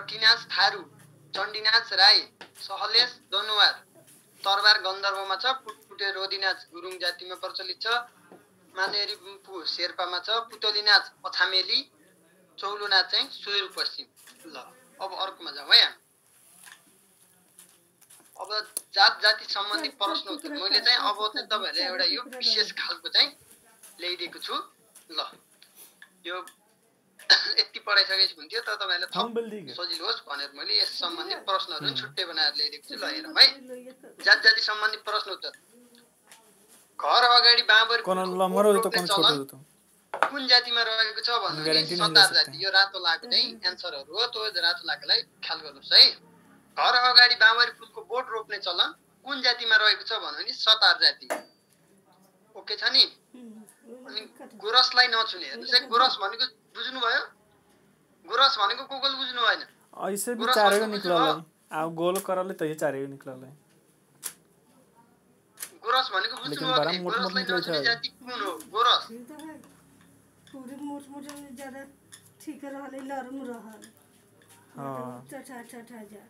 भट्टीनाच थारू, चण्डीनाच राई, सहलेश दनुवार, तरबार गन्धर्वमा छ, पुटपुटे रोदिनाच गुरुङ जातिमा प्रचलित छ, मानेरी बुम्पु शेर्पामा छ, पुतली नाच अछामेली, चौलो नाच चाहिँ सुदूरपश्चिम। ल अब अर्कोमा जाउँ है। अब जात जाति सम्बन्धी प्रश्न उत्तर मैले चाहिँ अब चाहिँ तपाईहरुले एउटा यो विशेष खालको चाहिँ ल्याइदिएको छु। ल यो यति पढाइसकेपछि हुन्थ्यो तर तपाईहरुले सजिलो होस् भनेर मैले यस सम्बन्धी प्रश्नहरु छुट्टै बनाएर ल्याइदिएको छु। ल हेरौँ है। जात जाति सम्बन्धी प्रश्न उत्तर। घर अगाडि बाँबरी कुन जातिमा रहेको छ भन्ने सतार जाति। यो रातो लागेको चाहिँ एन्सरहरु हो। त्यो रातो लागेलाई ख्याल गर्नुस् है। घर अगाडि बाँबरी फुलको बोट रोप्ने चलन कुन जातिमा रहेको छ भन्नु नि सतार जाति। ओके छ नि। अनि गोरसलाई नछुने। हेर्नुस् है गोरस भनेको बुझ्नु भयो? गोरस भनेको कोकोल बुझ्नु भएन? ऐसे भी चारेको निक्ललै। अब गोल करले त यो चारेको निक्ललै। गोरस भनेको बुझ्नु भयो कि गोरसलाई नछुने जाति कुन हो? गोरस पूरी मोट ज्यादा ठीक रहले लरम रहल। ठा जा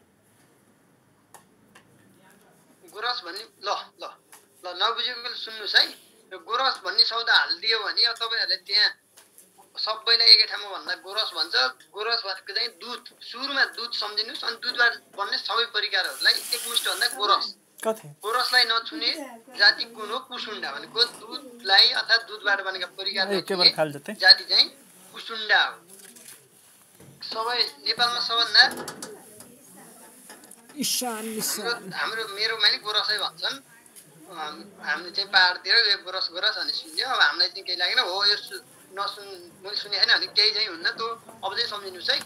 गोरस भन्ने ल ल ल नबुझेको सुन्नुस् है। यो गोरस भन्ने शब्द हाल्दियो भने तपाईहरुले त्यहाँ सबैलाई एकै ठाउँमा भन्दा गोरस भन्छ। गोरस भनेको चाहिँ दुध। सुरुमा दुध सम्झिनुस् अनि दुधबाट बन्ने सबै परिकारहरूलाई एकमुष्ट भन्दा गोरस। गोरसलाई नछुने जाति कुन हो? कुसुण्डा भनेको दुधलाई अर्थात दुधबाट बनेका परिकार जाति चाहिँ कुसुण्डा हो। सबै नेपालमा सबभन्दा हाम्रो मेरोमा नि गोरसै भन्छन्। हामीले चाहिँ पहाडतिर यो गोरस गोरस भन्ने सुन्यो। अब हामीलाई चाहिँ केही लागेन हो यो मैले सुने हैन भने केही चाहिँ हुन्न। त्यो अब चाहिँ सम्झिनुस् है।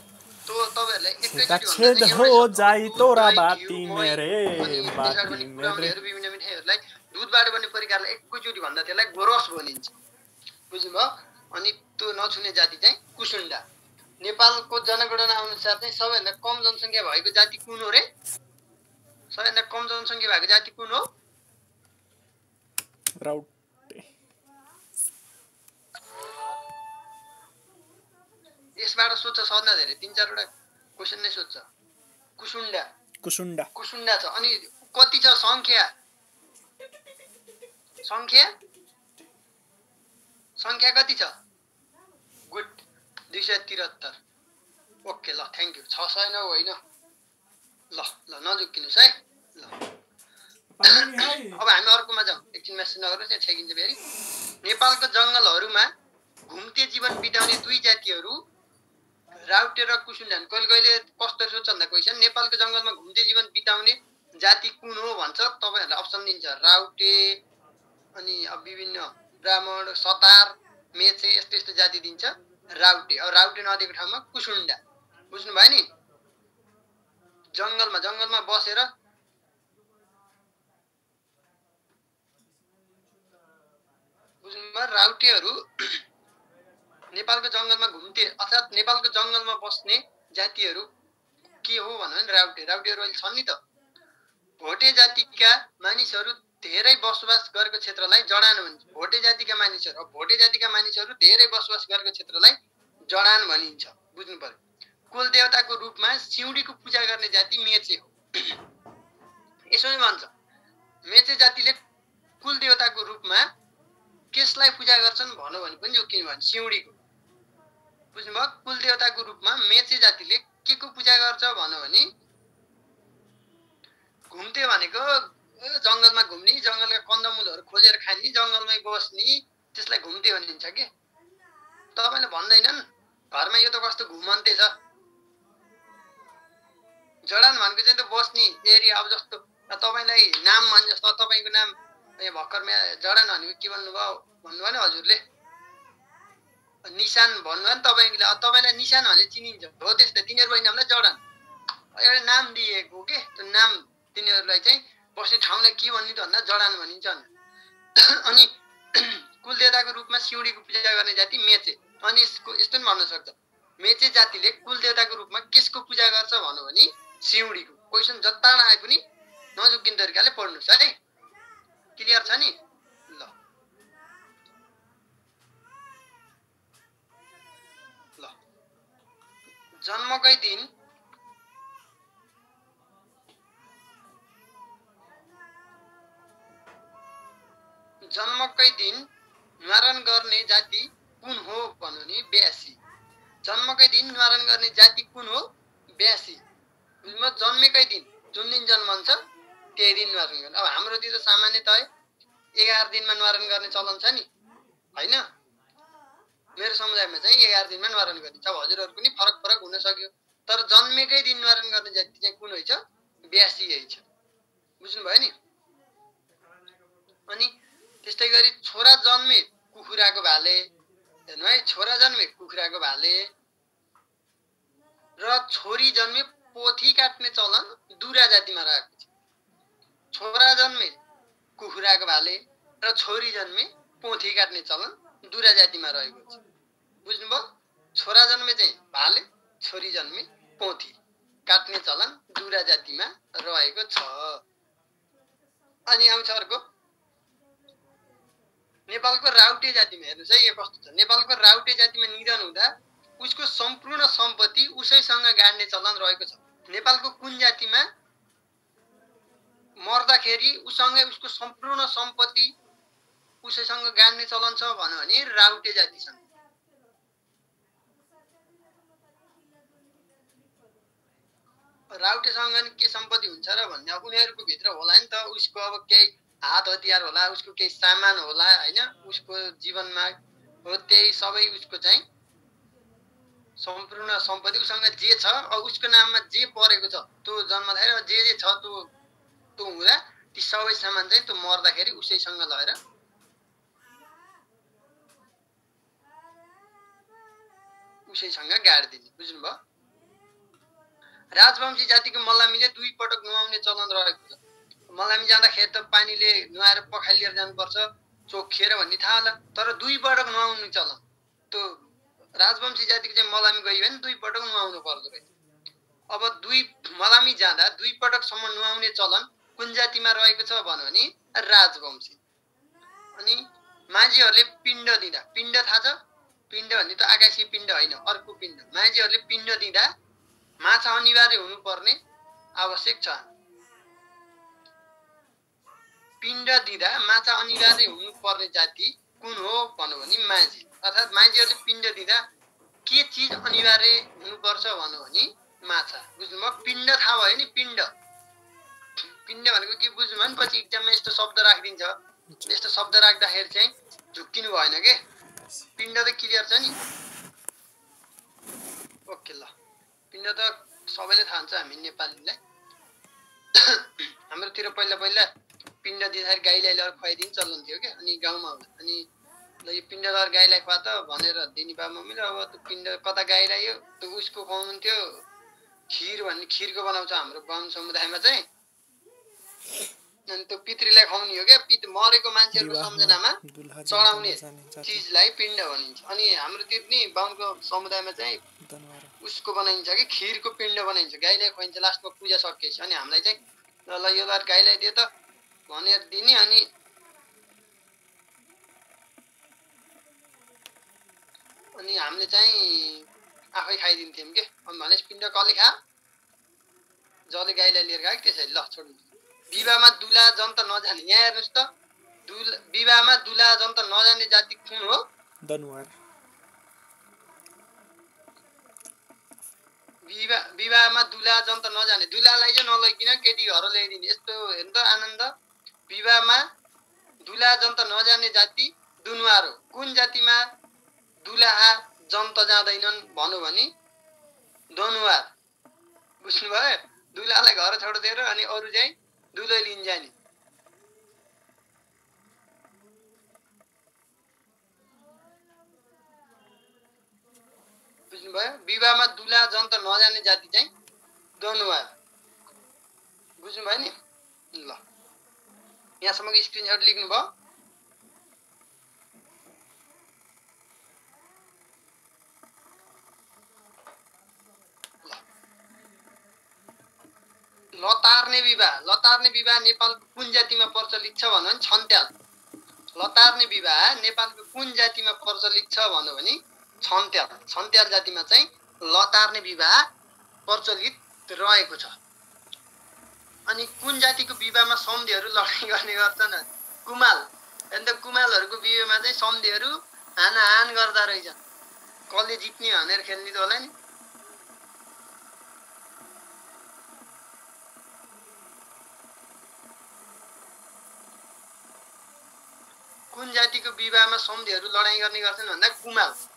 त्यो तपाईहरुलाई एकैचोटी हो जाई तोरा बाती मेरे बाती मेरे विभिन्न मिठाईहरुलाई दुधबाट बन्ने परिकारलाई एकैचोटी भन्दा त्यसलाई गोरस भनिन्छ। बुझ्नुभयो? अनि त्यो नछुने जाति चाहिँ कुसुण्डा। नेपालको जनगणना अनुसार चाहिँ सबैभन्दा कम जनसंख्या भएको जाति कुन हो रे? सबैभन्दा कम जनसंख्या भएको जाति कुन हो? राउटे। यसबाट सोध्छ सबभन्दा धेरै 3-4 वटा क्वेशन नै सोध्छ। कुसुण्डा कुसुण्डा कुसुण्डा छ। अनि कति छ संख्या? संख्या संख्या कति छ? गुड 273। ओके ल थ्यांक यू। 600 न होइन। ल ल नजुकिनुस् है। ल अब हामी अर्कोमा जाउँ। एकछिन मेसेज नगर्नु त्यहाँ छेकिन्छ फेरि। नेपालको जंगलहरुमा घुम्ते जीवन बिताउने दुई जातिहरु राउटे र कुसुण्डा। कहिले कस्तो सोध्छ भन्दा क्वेशन नेपालको जंगलमा घुम्ते जीवन बिताउने जाति कुन हो भन्छ। तपाईहरुलाई अप्सन दिन्छ राउटे अनि अब विभिन्न ब्राह्मण सतार मेचे यस्तो यस्तो जाति दिन्छ। राउटे अब राउटे नदिएको ठाउँमा कुसुण्डा। बुझ्नु भयो नि? जंगलमा बसेर बुझ्नुभयो? राउटेहरु नेपालको जंगलमा घुम्ते अर्थात नेपालको जंगलमा बस्ने जातिहरु के हो भन्नु राउटे। राउटेहरु अहिले छन् नि त। भोटे जातिका मानिसहरु धेरै बसोबास गरेको क्षेत्रलाई जडान भनिन्छ। भोटे जातिका मानिसहरु अब भोटे जातिका मानिसहरु धेरै बसोबास गरेको क्षेत्रलाई जडान भनिन्छ। बुझ्नु पर्यो? कुल देवताको रूपमा सिउँडीको पूजा गर्ने जाति मेचे हो। यसो नै भन्छ मेचे जातिले कुल देवताको रूपमा केसलाई पूजा गर्छन् भन्नु भने पनि जो किन भन्छ सिउँडीको। बुझ्नुभयो? कुल देवताको रूपमा मेचे जातिले के को पूजा गर्छ भन्नु भने घुम्ते भनेको जंगलमा घुम्ने, जंगलका कन्दमूलहरु खोजेर खाने, जंगलमै बस्ने त्यसलाई घुम्ते भनिन्छ के। तपाईले भन्दैनन् घरमा यो त कस्तो घुमन्ते छ। जडान भनेको चाहिँ त बस्ने एरिया। अब जस्तो तपाईलाई नाम भन्छ जस्तो तपाईको नाम यहाँ भर्खरमा जडान भनेको के भन्नुभयो भन्नुभयो नि हजुरले? निशान भन्नुभयो नि तपाईले। अब तपाईलाई निशान भने चिनिन्छ हो त्यस्तै तिनीहरुको नामलाई जडान एउटा नाम दिएको के। त्यो नाम तिनीहरुलाई चाहिँ बस्ने ठाउँलाई के भन्ने त भन्दा जडान भनिन्छ। अनि कुल देवताको रूपमा सिउँडीको पूजा गर्ने जाति मेचे। अनि यस्तो पनि भन्न सक्छ मेचे जातिले कुल देवताको रूपमा केसको पूजा गर्छ भन्नु भने सिउँडीको। क्वेशन जता आए पनि नजुकिने तरिकाले पढ्नुस् है। क्लियर छ नि? ल ल जन्मकै दिन कुन हो भन्नु नि 82। जन्मकै दिन न्वारन गर्ने जाति कुन हो 82। बुझ्नु जन्मेकै दिन जुन दिन जन्मन्छ त्यही दिन न्वारन गर्ने। अब हाम्रोतिर सामान्यतः 11 दिनमा न्वारन गर्ने चलन छ नि हैन। मेरो समुदायमा चाहिँ 11 दिनमा न्वारन गरिन्छ। अब हजुरहरुको नि फरक फरक हुन सक्यो तर जन्मेकै दिन न्वारन गर्ने जाति चाहिँ कुन होइ छ 82 है छ। बुझ्नु भयो नि। अनि त्यस्तै गरी छोरा जन्मे कुखुराको भाले हेर्नु है छोरा जन्मे कुखुराको भाले र छोरी जन्मे पोथी काट्ने चलन दुरा जातिमा रहेको छ। छोरा जन्मे कुखुराको भाले र छोरी जन्मे पोथी काट्ने चलन दुरा जातिमा रहेको छ। बुझ्नुभयो। छोरा जन्मे चाहिँ भाले छोरी जन्मे पोथी काट्ने चलन दुरा जातिमा रहेको छ। अनि आउँछ अर्को नेपालको राउटे जातिमा हेर्नुस् है यो कस्तो छ। नेपालको राउटे जातिमा निधन हुँदा उसको सम्पूर्ण सम्पत्ति उसैसँग गाड्ने चलन रहेको छ। नेपालको कुन जातिमा मर्दाखेरि उसँगै उसको सम्पूर्ण सम्पत्ति उसैसँग गाड्ने चलन छ भन्यो भने राउटे जातिसँग। राउटेसँग के सम्पत्ति हुन्छ र भन्ने अब उनीहरुको भित्र होला नि त। उसको अब केही हात हतियार होला उसको केही सामान होला हैन उसको जीवनमा हो त्यही सबै उसको चाहिँ सम्पूर्ण सम्पत्ति उसँग जे छ अब उसको नाममा जे परेको छ त्यो जन्मदाखेरि जे छ त्यो हुँदा ती सबै सामान चाहिँ त्यो मर्दाखेरि उसैसँग लगेर उसैसँग गाड्दिने। बुझ्नुभयो। राजवंशी जातिको मल्लामीले 2 पटक नुहाउने चलन रहेको छ। मल्लामी जाँदाखेरि त पानीले नुहाएर पखालिएर जानुपर्छ चोखिएर भन्ने थाहा होला तर 2 पटक नुहाउने चलन त्यो राजवंशी जातिको चाहिँ मल्लामी गयो भने 2 पटक नुहाउनु पर्दो रहेछ। अब मल्लामी जाँदा 2 पटकसम्म नुहाउने चलन कुन जातिमा रहेको छ भन्यो भने राजवंशी। अनि माझीहरूले पिण्ड दिँदा पिण्ड थाहा छ पिण्ड भन्ने त आकाशीय पिण्ड होइन अर्को पिण्ड। माझीहरूले पिण्ड दिँदा माछा अनिवार्य हुनुपर्ने आवश्यक छ। पिण्ड दिँदा माछा अनिवार्य हुनुपर्ने जाति कुन हो भन्नु भने माझी। अर्थात् माझीहरूले पिण्ड दिँदा के चीज अनिवार्य हुनुपर्छ भन्नु भने माछा। बुझ्नुभयो। पिण्ड थाहा भयो नि पिण्ड पिण्ड भनेको के बुझ्नु भने पछि एक्जाममा यस्तो शब्द राखिदिन्छ। यस्तो शब्द राख्दाखेरि चाहिँ झुक्किनु भएन के। पिण्ड त क्लियर छ नि। ओके ल पिण्ड त सबैले थाहा हुन्छ हामी नेपालीलाई। हाम्रोतिर पहिला पहिला पिण्ड दिँदाखेरि गाईलाई लगेर खुवाइदिने चलन थियो के। अनि गाउँमा अनि ल यो पिण्ड लगेर गाईलाई खुवा त भनेर दिने बा मम्मीले। अब त्यो पिण्ड कता गाईलाई यो त्यो उसको खुवाउनुहुन्थ्यो खिर भन्ने खिरको बनाउँछ हाम्रो बाहुन समुदायमा चाहिँ। अनि त्यो पितृलाई खुवाउने हो क्या। मरेको मान्छेहरूको सम्झनामा चढाउने चिजलाई पिण्ड भनिन्छ। अनि हाम्रोतिर नि बाहुनको समुदायमा चाहिँ उसको बनाइन्छ कि खिरको पिण्ड बनाइन्छ गाईलाई खुवाइन्छ लास्टमा पूजा सकिएपछि। अनि हामीलाई चाहिँ ल यो बार गाईलाई दियो त भनेर दिने। अनि हामीले चाहिँ आफै खाइदिन्थ्यौँ के। अनि भनेपछि पिण्ड कसले खा जसले गाईलाई लिएर गयो त्यसैले। ल छोड्नु। विवाहमा दुला जन्त नजाने यहाँ हेर्नुहोस् त विवाहमा दुला जन्त नजाने जाति कुन हो दनुवार। विवाहमा दुला जन्त नजाने दुलालाई चाहिँ नलैकिन केटी घर ल्याइदिने यस्तो हेर्नु त आनन्द। विवाहमा दुला जन्त नजाने जाति दनुवार हो। कुन जातिमा दुलाहा जन्त जाँदैनन् भन्नु भने दनुवार। बुझ्नुभयो। दुलालाई घर छोडिदिएर अनि अरू चाहिँ दुलै लिन जाने। बुझ्नुभयो। विवाहमा दुला जन्त नजाने जाति चाहिँ दनुवार। बुझ्नुभयो नि। ल यहाँसम्मको स्क्रिनशट लेख्नुभयो। लतार्ने विवाह नेपालको कुन जातिमा प्रचलित छ भन्नु भने छन्त्याल। लतार्ने विवाह नेपालको कुन जातिमा प्रचलित छ भन्नु भने छन्त्याल। छन्त्याल जातिमा चाहिँ लतार्ने विवाह प्रचलित रहेको छ। अनि कुन जातिको विवाहमा सम्धिहरू लडाइँ गर्ने गर्छन् कुमाल। अनि त कुमालहरूको विवाहमा चाहिँ सम्धिहरू हानाहान गर्दा रहेछन्। कसले जित्ने भनेर खेल्ने त होला नि। कुन जातिको विवाहमा सम्धिहरू लडाइँ गर्ने गर्छन् भन्दा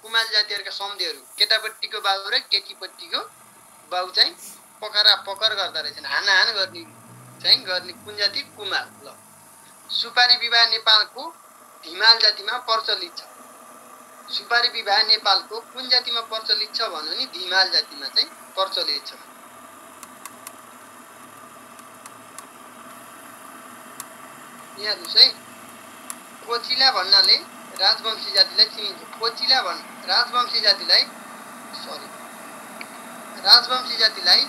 कुमाल जातिहरूका सम्धिहरू केटापट्टिको बाबु र केटीपट्टिको बाबु चाहिँ पकरा पकर गर्दा रहेछन्। हानाहान गर्ने कुन जाति? कुमाल। ल सुपारी विवाह नेपालको धिमाल जातिमा प्रचलित छ। सुपारी विवाह नेपालको कुन जातिमा प्रचलित छ भन्नु नि? धिमाल जातिमा चाहिँ प्रचलित छ। यहाँ हेर्नुहोस् है, कोचिला भन्नाले राजवंशी जातिलाई चिनिन्छ। कोचिला राजवंशी जातिलाई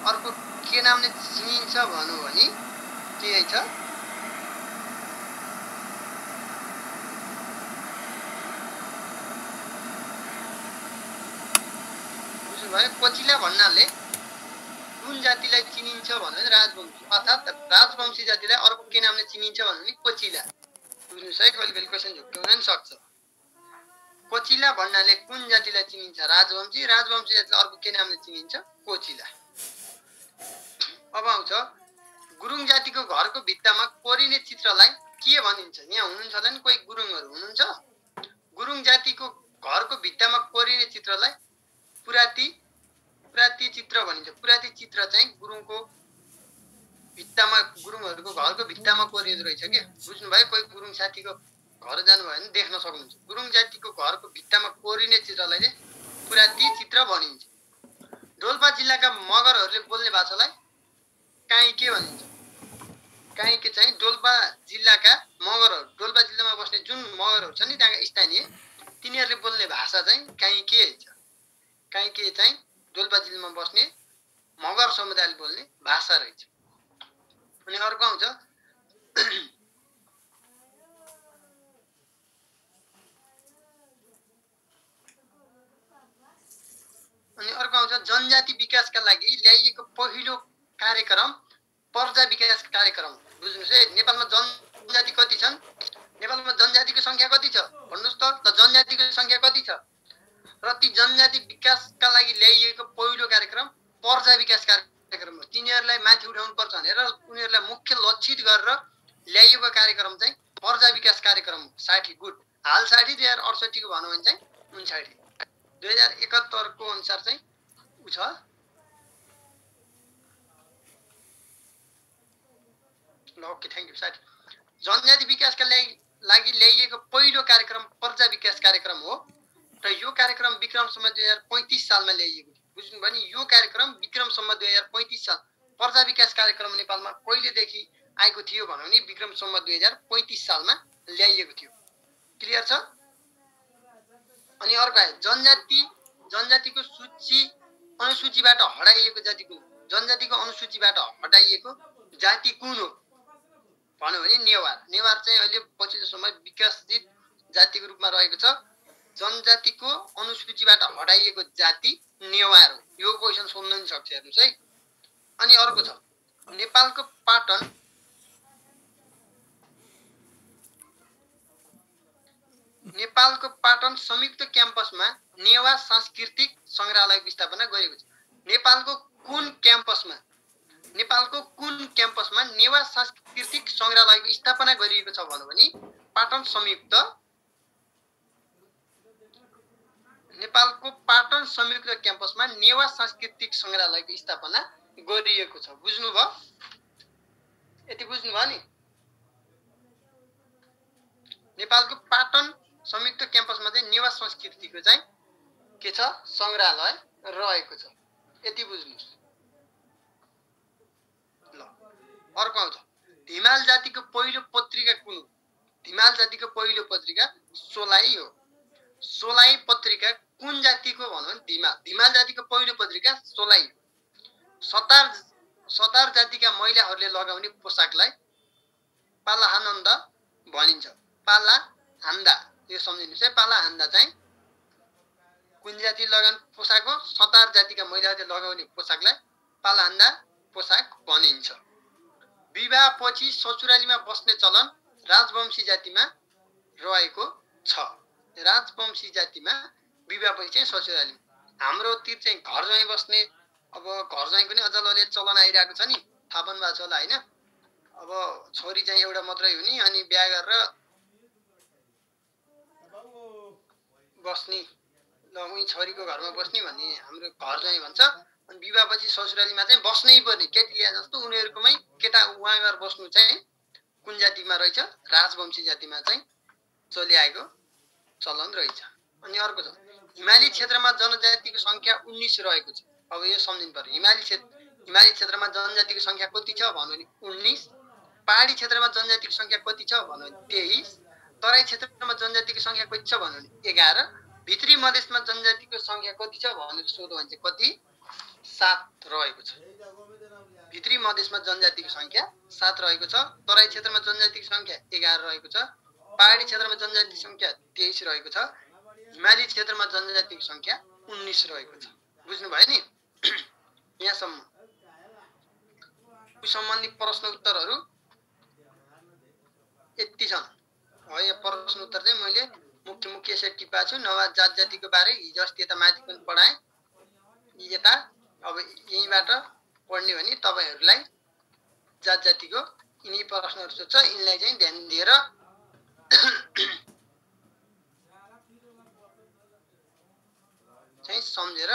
अर्को के नामले चिनिन्छ भन्नु भने के छ? बुझ्नुभयो? कोचिला भन्नाले कुन जातिलाई चिनिन्छ भन्नु राजवंशी, अर्थात् राजवंशी जातिलाई अर्को के नामले चिनिन्छ भन्नु नि? कोचिला। बुझ्नुहोस् है, कहिले कहिले क्वेसन झुक्क्याउन पनि सक्छ। कोचिला भन्नाले कुन जातिलाई चिनिन्छ? राजवंशी जातिलाई अर्को के नामले चिनिन्छ? कोचिला। अब आउँछ गुरुङ जातिको घरको भित्तामा कोरिने चित्रलाई के भनिन्छ? यहाँ हुनुहुन्छ होला नि कोही गुरुङहरू हुनुहुन्छ। गुरुङ जातिको घरको भित्तामा कोरिने चित्रलाई पुराती चित्र भनिन्छ। पुराती चित्र चाहिँ गुरुङहरूको घरको भित्तामा कोरिएको रहेछ के। बुझ्नुभयो? कोही गुरुङ साथीको घर जानुभयो भने देख्न सक्नुहुन्छ। गुरुङ जातिको घरको भित्तामा कोरिने चित्रलाई चाहिँ पुराती चित्र भनिन्छ। डोल्पा जिल्लाका मगरहरूले बोल्ने भाषालाई काइके भनिन्छ। काइके चाहिँ डोल्पा जिल्लाका मगरहरू, डोल्पा जिल्लामा बस्ने जुन मगरहरू छन् नि त्यहाँका स्थानीय, तिनीहरूले बोल्ने भाषा चाहिँ काइके छ। काइके चाहिँ डोल्पा जिल्लामा बस्ने मगर समुदायले बोल्ने भाषा रहेछ। अनि अर्को आउँछ जनजाति विकासका लागि ल्याइएको पहिलो कार्यक्रम पर्जा विकास कार्यक्रम। बुझ्नुहोस् है, नेपालमा जनजाति कति छन्? नेपालमा जनजातिको संख्या कति छ भन्नुहोस् त? जनजातिको संख्या कति छ? र ती जनजाति विकासका लागि ल्याइएको पहिलो कार्यक्रम पर्जा विकास कार्यक्रम हो। तिनीहरूलाई माथि उठाउनु पर्छ भनेर उनीहरूलाई मुख्य लक्षित गरेर ल्याइएको कार्यक्रम चाहिँ पर्जा विकास कार्यक्रम हो। 60 गुड। हाल 60, 2068 को भनौँ भने चाहिँ 59, 2071 को अनुसार चाहिँ उ छ। ल ओके, थ्याङ्क यू। 60 जनजाति विकासका लागि ल्याइएको पहिलो कार्यक्रम पर्जा विकास कार्यक्रम हो र यो कार्यक्रम विक्रम सम्वत 2035 सालमा ल्याइएको थियो। बुझ्नुभयो नि? यो कार्यक्रम विक्रम सम्वत 2035 साल। पर्जा विकास कार्यक्रम नेपालमा कहिलेदेखि आएको थियो भनौँ नि? विक्रम सम्वत 2035 सालमा ल्याइएको थियो। क्लियर छ? अनि अर्को आयो जनजातिको अनुसूचीबाट हटाइएको जाति कुन हो भन्यो भने नेवार चाहिँ अहिले पछिल्लो समय विकसित जातिको रूपमा रहेको छ। जनजातिको अनुसूचीबाट हटाइएको जाति नेवार हो। यो क्वेसन सोध्न पनि सक्छ, हेर्नुहोस् है। अनि अर्को छ नेपालको पाटन संयुक्त क्याम्पसमा नेवा सांस्कृतिक संग्रहालयको स्थापना गरिएको छ। नेपालको कुन क्याम्पसमा नेवा सांस्कृतिक संग्रहालयको स्थापना गरिएको छ भन्नु भने नेपालको पाटन संयुक्त क्याम्पसमा नेवा सांस्कृतिक संग्रहालयको स्थापना गरिएको छ। बुझ्नुभयो? यति बुझ्नुभयो नि? नेपालको पाटन संयुक्त क्याम्पसमा चाहिँ नेवा संस्कृतिको चाहिँ के छ? संग्रहालय रहेको छ। यति बुझ्नुहोस्। ल अर्को आउँछ धिमाल जातिको पहिलो पत्रिका कुन हो? धिमाल जातिको पहिलो पत्रिका सोलाई हो। सोलाई पत्रिका कुन जातिको भनौँ भने धिमाल जातिको पहिलो पत्रिका सोलाई। सतार जातिका महिलाहरूले लगाउने पोसाकलाई पालाहान्दा भनिन्छ। पालाहान्दा, यो सम्झिनुहोस् है। पालाहान्दा चाहिँ कुन जाति लगाउने पोसाक हो? सतार जातिका महिलाहरूले लगाउने पोसाकलाई पालाहान्दा पोसाक भनिन्छ। विवाहपछि ससुरालीमा बस्ने चलन राजवंशी जातिमा रहेको छ। राजवंशी जातिमा विवाहपछि चाहिँ ससुराली। हाम्रोतिर चाहिँ घर ज्वाइँ बस्ने, अब घर ज्वाइँको नि अझ अलिअलि चलन आइरहेको छ नि, थाहा पाउनु भएको छ होला होइन। अब छोरी चाहिँ एउटा मात्रै हुने अनि बिहा गरेर बस्ने, ल उही छोरीको घरमा बस्ने भन्ने हाम्रो घर ज्वाइँ भन्छ। अनि विवाहपछि ससुरालीमा चाहिँ बस्नै पर्ने, केटी ल्याए जस्तो उनीहरूकोमै केटा उहाँ गएर बस्नु चाहिँ कुन जातिमा रहेछ? राजवंशी जातिमा चाहिँ चलिआएको चलन रहेछ। अनि अर्को छ हिमाली क्षेत्रमा जनजातिको सङ्ख्या 19 रहेको छ। अब यो सम्झिनु पर्यो, हिमाली क्षेत्रमा जनजातिको सङ्ख्या कति छ भन्यो भने 19, पहाडी क्षेत्रमा जनजातिको सङ्ख्या कति छ भन्यो भने 23, तराई क्षेत्रमा जनजातिको सङ्ख्या कति छ भन्यो भने 11, भित्री मधेसमा जनजातिको सङ्ख्या कति छ भनेर सोध्यो भने चाहिँ कति? 7 रहेको छ। भित्री मधेसमा जनजातिको सङ्ख्या 7 रहेको छ, तराई क्षेत्रमा जनजातिको सङ्ख्या 11 रहेको छ, पहाडी क्षेत्रमा जनजातिको सङ्ख्या 23 रहेको छ, हिमाली क्षेत्रमा जनजातिको सङ्ख्या 19 रहेको छ। बुझ्नुभयो नि? यहाँसम्म सम्बन्धी प्रश्न उत्तरहरू यति छन्। यहाँ प्रश्न उत्तर चाहिँ मैले मुख्य मुख्य यसरी टिपाएको छु। नवा जात जातिको बारे हिजो अस्ति यता माथि पनि पढाएँ। यता अब यहीँबाट पढ्ने भने तपाईँहरूलाई जात जातिको यिनी प्रश्नहरू सोध्छ, यिनलाई चाहिँ ध्यान दिएर चाहिँ सम्झेर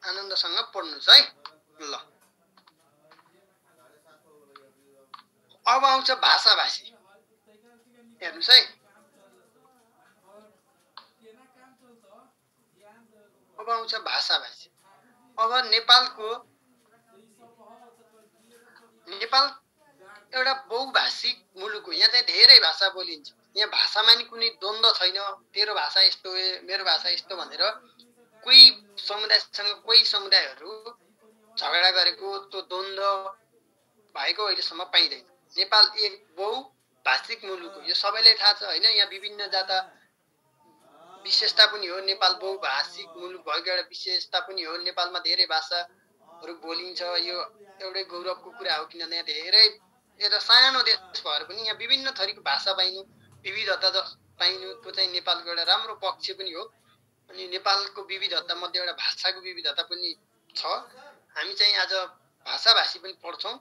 आनन्दसँग पढ्नुहोस् है। ल अब आउँछ भाषाभाषी। हेर्नुहोस् है, अब आउँछ भाषाभाषी। अब नेपाल एउटा बहुभाषिक मुलुक हो। यहाँ चाहिँ धेरै भाषा बोलिन्छ। यहाँ भाषामा नि कुनै द्वन्द्व छैन, तेरो भाषा यस्तो हो मेरो भाषा यस्तो भनेर कोही समुदायसँग कोही समुदायहरू झगडा गरेको त्यो द्वन्द्व भएको अहिलेसम्म पाइँदैन। नेपाल एक बहुभाषिक मुलुक हो, यो सबैलाई थाहा छ होइन। यहाँ विभिन्न जाता विशेषता पनि हो। नेपाल बहुभाषिक मुलुक भएको एउटा विशेषता पनि हो। नेपालमा धेरै भाषाहरू बोलिन्छ, यो एउटै गौरवको कुरा हो। किनभने यहाँ धेरै एउटा सानो देश भएर पनि यहाँ विभिन्न थरीको भाषा पाइनु, विविधता पाइनु, त्यो चाहिँ नेपालको एउटा राम्रो पक्ष पनि हो। अनि नेपालको विविधता मध्ये एउटा भाषाको विविधता पनि छ। हामी चाहिँ आज भाषाभाषी पनि पढ्छौँ।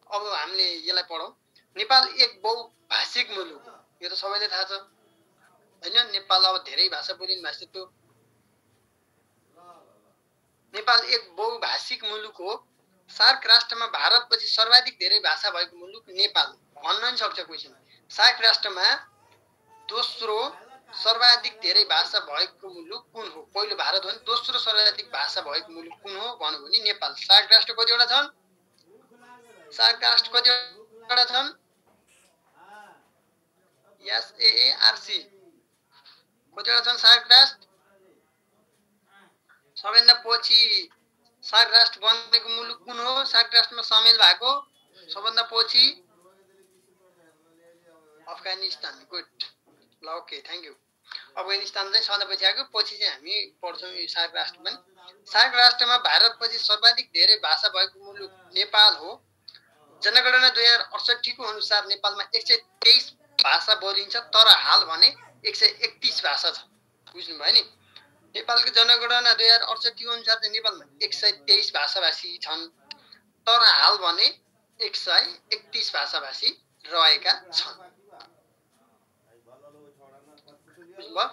अब हामीले यसलाई पढौँ। नेपाल एक बहुभाषिक मुलुक हो, यो त सबैलाई थाहा छ होइन। नेपाल अब धेरै भाषा बोलिने भाषा त्यो नेपाल एक बहुभाषिक मुलुक हो। सार्क राष्ट्रमा भारतपछि सर्वाधिक धेरै भाषा भएको मुलुक नेपाल भन्न नि सक्छ क्वेसन। सार्क राष्ट्रमा दोस्रो सर्वाधिक धेरै भाषा भएको मुलुक कुन हो? पहिलो भारत हो नि, दोस्रो सर्वाधिक भाषा भएको मुलुक कुन हो भन्यो भने नेपाल। सार्क राष्ट्र कतिवटा छन्? सार्क राष्ट्र कतिवटा छन्? SAARC कतिवटा छन् सार्क राष्ट्र? सबैभन्दा पछि सार्क राष्ट्र बनेको मुलुक कुन हो? सार्क राष्ट्रमा सामेल भएको सबभन्दा पछि अफगानिस्तान। गुड, ल ओके, थ्याङ्क यू। अफगानिस्तान चाहिँ सधैँपछि आएको, पछि चाहिँ हामी पढ्छौँ यो सार्क राष्ट्र पनि। सार्क राष्ट्रमा भारतपछि सर्वाधिक धेरै भाषा भएको मुलुक नेपाल हो। जनगणना 2068 को अनुसार नेपालमा 123 भाषा बोलिन्छ, तर हाल भने 131 भाषा छ। बुझ्नुभयो नि? नेपालको जनगणना 2068 को अनुसार चाहिँ नेपालमा 123 भाषाभाषी छन्, तर हाल भने 131 भाषाभाषी रहेका छन्। बुझ्नुभयो?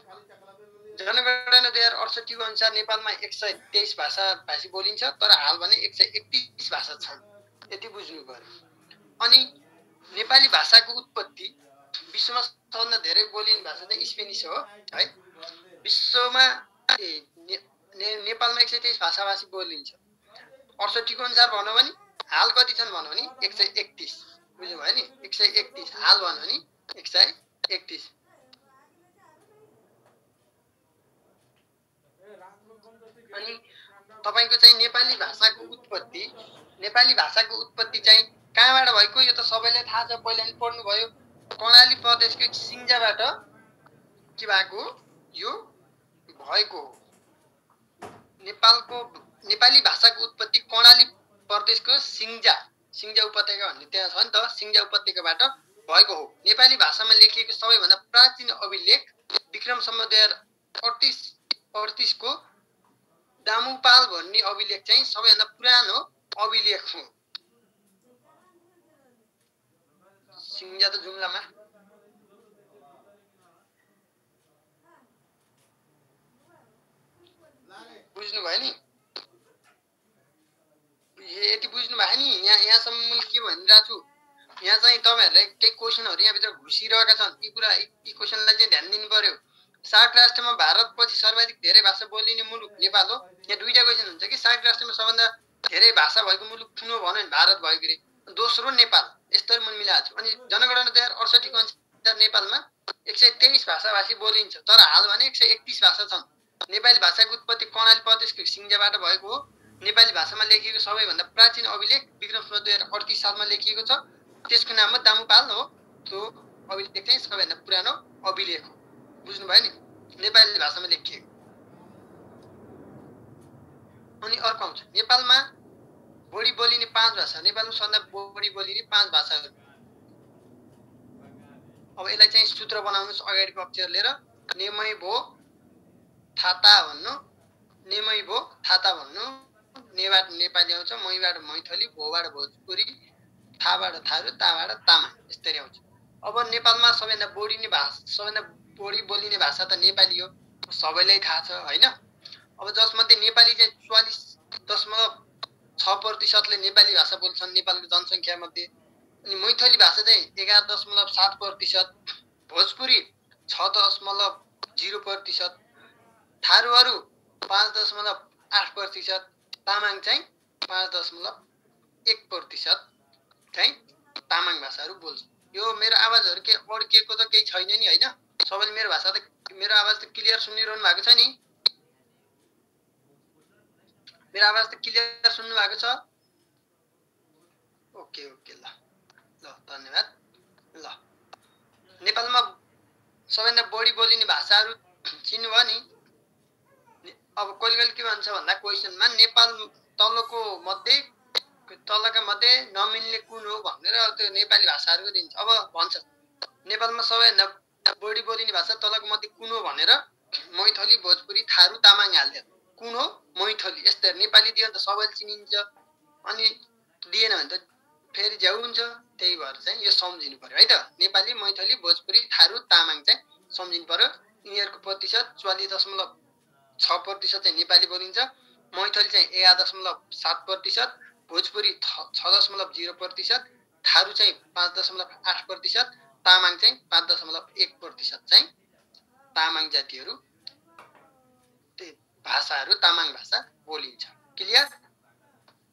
जनगणना 2068 को अनुसार नेपालमा 123 भाषाभाषी बोलिन्छ, तर हाल भने 131 भाषा छन्। यति बुझ्नु पर्यो। अनि नेपाली भाषाको उत्पत्ति विश्वमा सबभन्दा धेरै बोलिने भाषा चाहिँ स्पेनिस हो है। विश्वमा नेपालमा 123 भाषाभाषी बोलिन्छ। 68 को अनुसार भन्यो भने हाल कति छन् भन्यो भने 131। बुझ्नुभयो नि? 131 हाल भन्यो भने 131। अनि तपाईको चाहिँ नेपाली भाषाको उत्पत्ति चाहिँ कहाँबाट भएको यो त सबैलाई थाहा छ, पहिला नि पढ्नु भयो। कर्णाली प्रदेशको सिङ्जाबाट के भएको यो भएको हो। नेपाली भाषाको उत्पत्ति कर्णाली प्रदेशको सिङ्जा उपत्यका भन्ने त्यहाँ छ नि त, सिङ्जा उपत्यकाबाट भएको हो। नेपाली भाषामा लेखिएको सबैभन्दा प्राचीन अभिलेख विक्रम सम्वत 2038 को दामुपाल भन्ने अभिलेख चाहिँ सबैभन्दा पुरानो अभिलेख हो। सिङ्जा त जुम्लामा बुझ्नु भयो नि, यति बुझ्नु भयो नि। यहाँसम्म मैले के भनिरहेको छु, यहाँ चाहिँ तपाईँहरूले केही क्वेसनहरू यहाँभित्र घुसिरहेका छन्। यी क्वेसनलाई चाहिँ ध्यान दिनु पर्यो। सार्क राष्ट्रमा भारतपछि सर्वाधिक धेरै भाषा बोलिने मुलुक नेपाल हो। यहाँ दुईटा क्वेसन हुन्छ कि सार्क राष्ट्रमा सबभन्दा धेरै भाषा भएको मुलुक कुन हो भन्यो भने भारत भएको रे, दोस्रो नेपाल। यस्तरी मैले मिलाएको छु। अनि जनगणना 2068 को अनुसार नेपालमा 123 भाषाभाषी बोलिन्छ, तर हाल भने 131 भाषा छन्। नेपाली भाषाको उत्पत्ति कर्णाली प्रदेशको सिङ्जाबाट भएको हो। नेपाली भाषामा लेखिएको सबैभन्दा प्राचीन अभिलेख विक्रम सम्वत 2038 सालमा लेखिएको छ। त्यसको नाम हो दामुपाल हो। त्यो अभिलेख चाहिँ सबैभन्दा पुरानो अभिलेख हो। बुझ्नुभयो नि, नेपाली भाषामा लेखिएको। अनि अर्को आउँछ नेपालमा बढी बोलिने 5 भाषा। नेपालमा सबभन्दा बढी बोलिने 5 भाषाहरू। अब यसलाई चाहिँ सूत्र बनाउनुहोस् अगाडिको अक्षर लिएर। नेमै भो थाता भन्नु, नेमै भो थाता भन्नु। नेबाट नेपाली आउँछ, मैबाट मैथली, भोबाट भोजपुरी, थाबाट थारू, ताबाट तामाङ, यस्तरी आउँछ। अब नेपालमा सबैभन्दा बढी बोलिने भाषा त नेपाली हो, सबैलाई थाहा छ हैन। अब जसमध्ये नेपाली चाहिँ 44.6% नेपाली भाषा बोल्छन् नेपालको जनसङ्ख्या मध्ये। अनि मैथली भाषा चाहिँ 11.7%, भोजपुरी 6.0%, थारूहरू 5.8%, तामाङ चाहिँ 5.1% चाहिँ तामाङ भाषाहरू बोल्छ। यो मेरो आवाजहरू के अड्किएको त केही छैन नि हैन? सबैले मेरो आवाज त क्लियर सुनिरहनु भएको छ नि? मेरो आवाज त क्लियर सुन्नु भएको छ? ओके ल धन्यवाद। ल नेपालमा सबैभन्दा बढी बोलिने भाषाहरू चिन्नुभयो नि। अब कहिले के भन्छ भन्दा क्वेसनमा नेपाल तलका मध्ये नमिल्ने कुन हो भनेर त्यो नेपाली भाषाहरूको दिन्छ। अब भन्छ नेपालमा सबैभन्दा बढी बोलिने भाषा तलको मध्ये कुन हो भनेर मैथली, भोजपुरी, थारू, तामाङ हाल्दियो। कुन हो? मैथली। यस्तै नेपाली दियो भने त सबैले चिनिन्छ, अनि दिएन भने त फेरि झ्याउ हुन्छ। त्यही भएर चाहिँ यो सम्झिनु पर्यो है त। नेपाली, मैथली, भोजपुरी, थारू, तामाङ चाहिँ सम्झिनु पर्यो। यिनीहरूको प्रतिशत 44.6% चाहिँ नेपाली बोलिन्छ। मैथली चाहिँ 11.7%, भोजपुरी 6.0%, थारू चाहिँ 5.8%, तामाङ चाहिँ 5.1% चाहिँ तामाङ जातिहरू भाषाहरू तामाङ भाषा बोलिन्छ। क्लियर?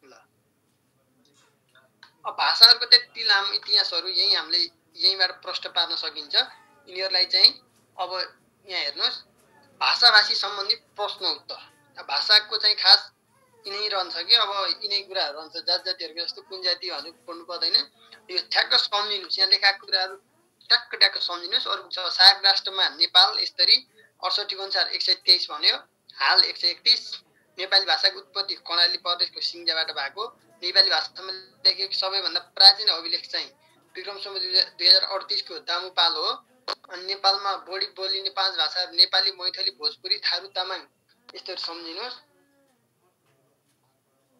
ल अब भाषाहरूको त्यति लामो इतिहासहरू यहीँबाट प्रश्न पार्न सकिन्छ। यिनीहरूलाई चाहिँ अब यहाँ हेर्नुहोस्, भाषाभाषी सम्बन्धी प्रश्न उत्तर। भाषाको चाहिँ खास यिनै रहन्छ कि अब यिनै कुराहरू रहन्छ। जातिहरूको जस्तो कुन जाति भनेर पढ्नु पर्दैन। यो ठ्याक्क सम्झिनुहोस्, यहाँ लेखाएको कुराहरू ट्याक्क सम्झिनुहोस्। अरू छ सार्क राष्ट्रमा नेपाल यसरी 68 को अनुसार 123 भन्यो, हाल 131। नेपाली भाषाको उत्पत्ति कर्णाली प्रदेशको सिङ्जाबाट भएको। नेपाली भाषामा लेखिएको सबैभन्दा प्राचीन अभिलेख चाहिँ विक्रम सम्वत 2038 को दामुपाल हो। अनि नेपालमा बढी बोलिने 5 भाषाहरू नेपाली, मैथली, भोजपुरी, थारू, तामाङ, यस्तरी सम्झिनुहोस्।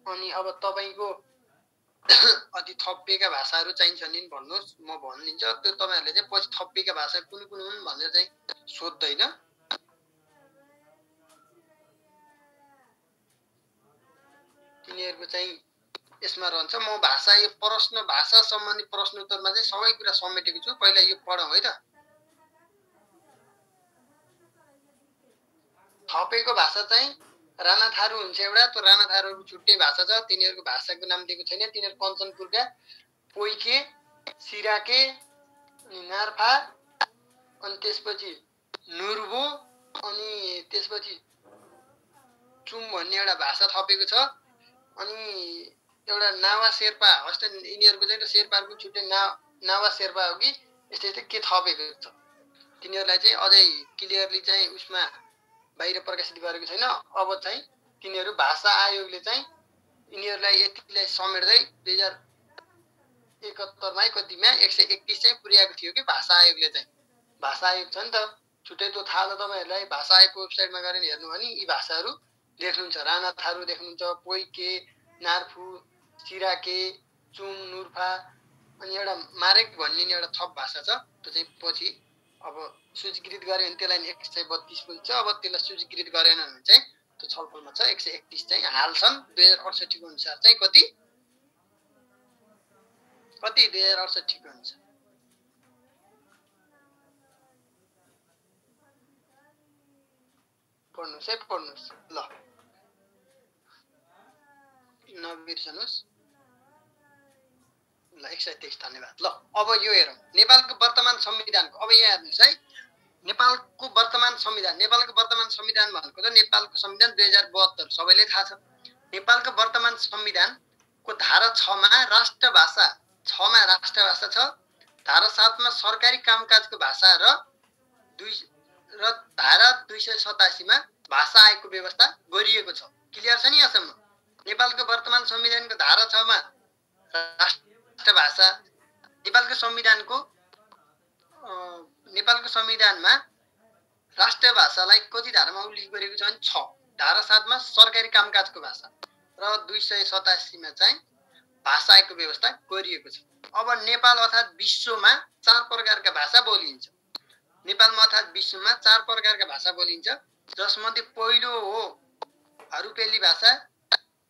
अनि अब तपाईँको अझै थपिएका भाषाहरू चाहिन्छ नि भन्नुहोस्, म भनिदिन्छु। त्यो तपाईँहरूले चाहिँ पछि थपिएका भाषा कुन हुन् भनेर चाहिँ सोध्दैन। तिनीहरूको चाहिँ यसमा रहन्छ। म भाषा सम्बन्धी प्रश्न उत्तरमा चाहिँ सबै कुरा समेटेको छु। पहिला यो पढौँ है त। थपेको भाषा चाहिँ राणा थारू हुन्छ एउटा। त्यो राणा थारूहरू छुट्टै भाषा छ, तिनीहरूको भाषाको नाम दिएको छैन। तिनीहरू कञ्चनपुरका पोइके, सिराके, अनि नार्फा, अनि त्यसपछि नुर्बो, अनि त्यसपछि चुम भन्ने एउटा भाषा थपेको छ। अनि एउटा नावा शेर्पा हस्त, यिनीहरूको चाहिँ शेर्पाहरूको छुट्टै नावा शेर्पा हो कि यस्तै के थपेको छ। तिनीहरूलाई चाहिँ अझै क्लियरली चाहिँ उसमा बाहिर प्रकाशित गरेको छैन। अब चाहिँ तिनीहरू भाषा आयोगले चाहिँ यिनीहरूलाई यतिलाई समेट्दै 2071 मा कतिमा 131 चाहिँ पुर्याएको थियो कि भाषा आयोगले चाहिँ। भाषा आयोग छ नि त, छुट्टै त्यो थाहा छ तपाईँहरूलाई। भाषा आयोगको वेबसाइटमा गएर हेर्नु भने यी भाषाहरू लेख्नुहुन्छ। राणा थारू लेख्नुहुन्छ, पोइके, नार्फु, सिराके, चुङ, नुर्फा, अनि एउटा मारेक भन्ने एउटा थप भाषा छ। त्यो चाहिँ पछि अब सूचीकृत गर्यो भने त्यसलाई 132 पुग्छ। अब त्यसलाई सूचीकृत गरेन भने चाहिँ त्यो छलफलमा छ। 131 चाहिँ हाल छन्। 2068 को अनुसार चाहिँ कति 2068 को अनुसार पढ्नुहोस् है, पढ्नुहोस् ल, नबिर्सनुहोस् ल। 123 धन्यवाद। ल अब यो हेरौँ नेपालको वर्तमान संविधानको। अब यहाँ हेर्नुहोस् है, नेपालको वर्तमान संविधान। नेपालको वर्तमान संविधान भनेको त नेपालको संविधान 2072 सबैले थाहा छ। नेपालको वर्तमान संविधानको धारा 6 मा राष्ट्रभाषा 6 मा राष्ट्रभाषा छ। धारा 7 मा सरकारी कामकाजको भाषा र धारा 287 मा भाषा आयोगको व्यवस्था गरिएको छ। क्लियर छ नि यहाँसम्म? नेपालको वर्तमान संविधानको धारा 6 मा राष्ट्रभाषा, नेपालको संविधानमा राष्ट्रभाषालाई कति धारामा उल्लेख गरेको छ भने 6, धारा 7 मा सरकारी कामकाजको भाषा र 287 मा चाहिँ भाषा आयोगको व्यवस्था गरिएको छ। अब नेपाल अर्थात् विश्वमा 4 प्रकारका भाषा बोलिन्छ। नेपालमा अर्थात् विश्वमा 4 प्रकारका भाषा बोलिन्छ, जसमध्ये पहिलो हो हारुपेली भाषा,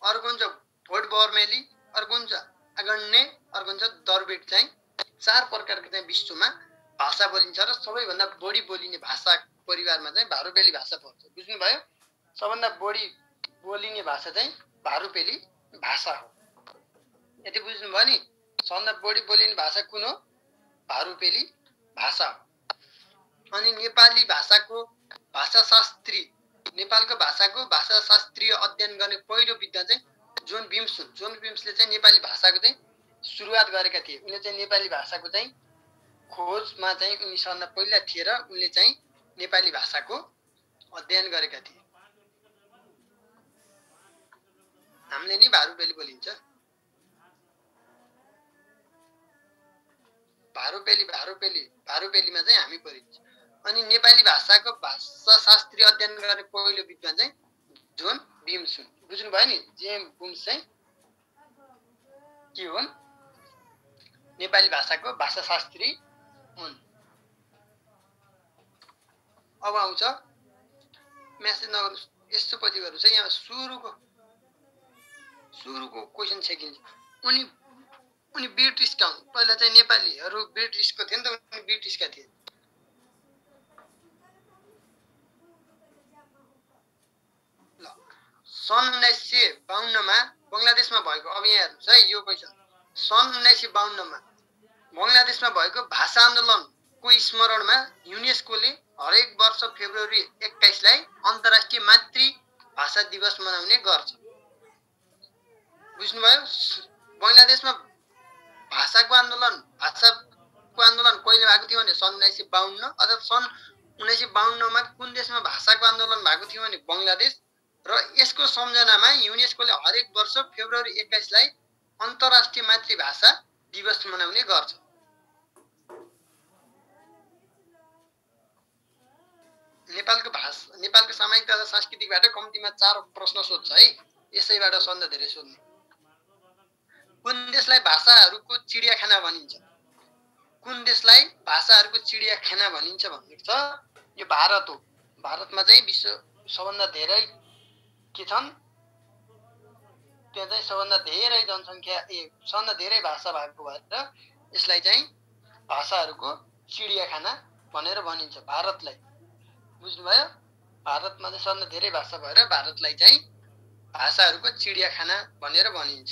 अर्को हुन्छ भोट बर्मेली, अर्को हुन्छ आगन्ने, अर्को हुन्छ दरबेट। चाहिँ 4 प्रकारका चाहिँ विश्वमा भाषा बोलिन्छ र सबैभन्दा बढी बोलिने भाषा परिवारमा चाहिँ भारुपेली भाषा पर्छ। बुझ्नुभयो? सबभन्दा बढी बोलिने भाषा चाहिँ भारुपेली भाषा हो। यति बुझ्नुभयो नि? सबभन्दा बढी बोलिने भाषा कुन हो? भारुपेली भाषा हो। अनि नेपाली भाषाको भाषाशास्त्री, नेपालको भाषाको भाषाशास्त्रीय अध्ययन गर्ने पहिलो विद्वान चाहिँ जोन बिम्स हुन्। जोन बिम्सले चाहिँ नेपाली भाषाको चाहिँ सुरुवात गरेका थिए। उनले चाहिँ नेपाली भाषाको चाहिँ खोजमा चाहिँ उनी सबभन्दा पहिला थिए र उनले चाहिँ नेपाली भाषाको अध्ययन गरेका थिए। हामीले नि भारुपेली बोलिन्छ। भारुपेलीमा चाहिँ हामी बोलिन्छ। अनि नेपाली भाषाको भाषाशास्त्रीय अध्ययन गर्ने पहिलो विद्वान चाहिँ जोन बिम्स हुन्। बुझ्नुभयो नि? जेम बिम्स चाहिँ के हुन्? नेपाली भाषाको भाषाशास्त्री हुन्। अब आउँछ मेसेज नगर्नुहोस्, यसो पछि गर्नुहोस् है। यहाँ सुरुको क्वेसन छेकिन्छ। उनी ब्रिटिसका हुन्। पहिला चाहिँ नेपालीहरू ब्रिटिसको थिए नि त, उनी ब्रिटिसका थिए। ल, सन् 1952 मा बङ्गलादेशमा भएको, अब यहाँ हेर्नुहोस् है यो क्वेसन। सन् 1952 मा बङ्गलादेशमा भएको भाषा आन्दोलनको स्मरणमा युनेस्कोले हरेक वर्ष फेब्रुअरी 21 लाई अन्तर्राष्ट्रिय मातृभाषा दिवस मनाउने गर्छ। बुझ्नुभयो? बङ्गलादेशमा भाषाको आन्दोलन कहिले भएको थियो भने सन् 1952, अर्थात् सन् 1952 मा कुन देशमा भाषाको आन्दोलन भएको थियो भने बङ्गलादेश। र यसको सम्झनामा युनेस्कोले हरेक वर्ष फेब्रुअरी 21 लाई अन्तर्राष्ट्रिय मातृभाषा दिवस मनाउने गर्छ। नेपालको सामाजिक तथा सांस्कृतिकबाट कम्तीमा 4 प्रश्न सोध्छ है। यसैबाट सन्द धेरै सोध्ने। कुन देशलाई भाषाहरूको चिडियाखाना भनिन्छ? कुन देशलाई भाषाहरूको चिडियाखाना भनिन्छ भनेको छ? यो भारत हो। भारतमा चाहिँ विश्व सबभन्दा धेरै के छन्? त्यहाँ चाहिँ सबभन्दा धेरै जनसङ्ख्या, सबभन्दा धेरै भाषा भएको भएर यसलाई चाहिँ भाषाहरूको चिडियाखाना भनेर भनिन्छ भारतलाई। बुझ्नुभयो? भारतमा चाहिँ सबभन्दा धेरै भाषा भएर भारतलाई चाहिँ भाषाहरूको चिडियाखाना भनेर भनिन्छ।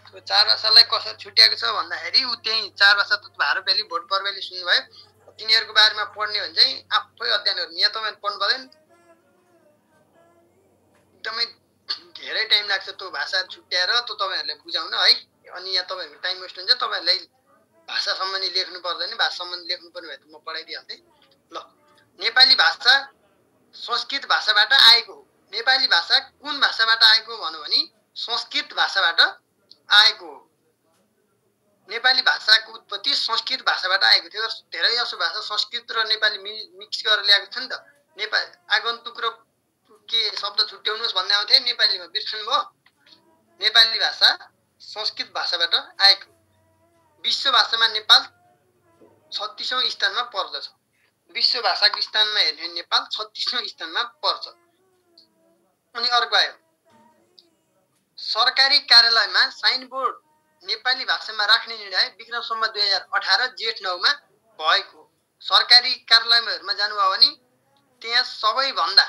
त्यो 4 भाषालाई कसरी छुट्याएको छ भन्दाखेरि त्यही 4 भाषा त भारुपेली, भोट बर्मेली सुन्नुभयो। तिनीहरूको बारेमा पढ्ने भने चाहिँ आफै अध्ययन गर्नु। यहाँ तपाईहरु पढ्नु पर्दैन, एकदमै धेरै टाइम लाग्छ त्यो भाषा छुट्याएर त्यो तपाईहरुले बुझाउन है। अनि यहाँ तपाईहरुको टाइम वेस्ट हुन्छ। तपाईहरुलाई भाषा सम्बन्धी लेख्नु पर्दैन, भाषा सम्बन्धी लेख्नु पर्ने भए त म पढाइदिहाल्थे। ल, नेपाली भाषा संस्कृत भाषाबाट आएको हो। नेपाली भाषा कुन भाषाबाट आएको भन्नु भने संस्कृत भाषाबाट आएको हो। नेपाली भाषाको उत्पत्ति भाषाबाट आएको थियो। धेरै जसो भाषा संस्कृत र नेपाली मिक्स गरेर ल्याएको थियो नि त। नेपाली आगन्तुक र के शब्द छुट्याउनुहोस् भन्ने आउँथ्यो नेपालीमा, बिर्सनु भयो। नेपाली भाषा संस्कृत भाषाबाट आएको। विश्व भाषामा नेपाल 36औं स्थानमा पर्दछ। विश्व भाषाको स्थानमा हेर्ने नेपाल 36औं स्थानमा पर्छ। अनि अर्को आयो, सरकारी कार्यालयमा साइनबोर्ड नेपाली भाषामा राख्ने निर्णय विक्रम सम्वत 2018 जेठ 9 मा भएको। सरकारी कार्यालयमा जानुभयो भने त्यहाँ सबैभन्दा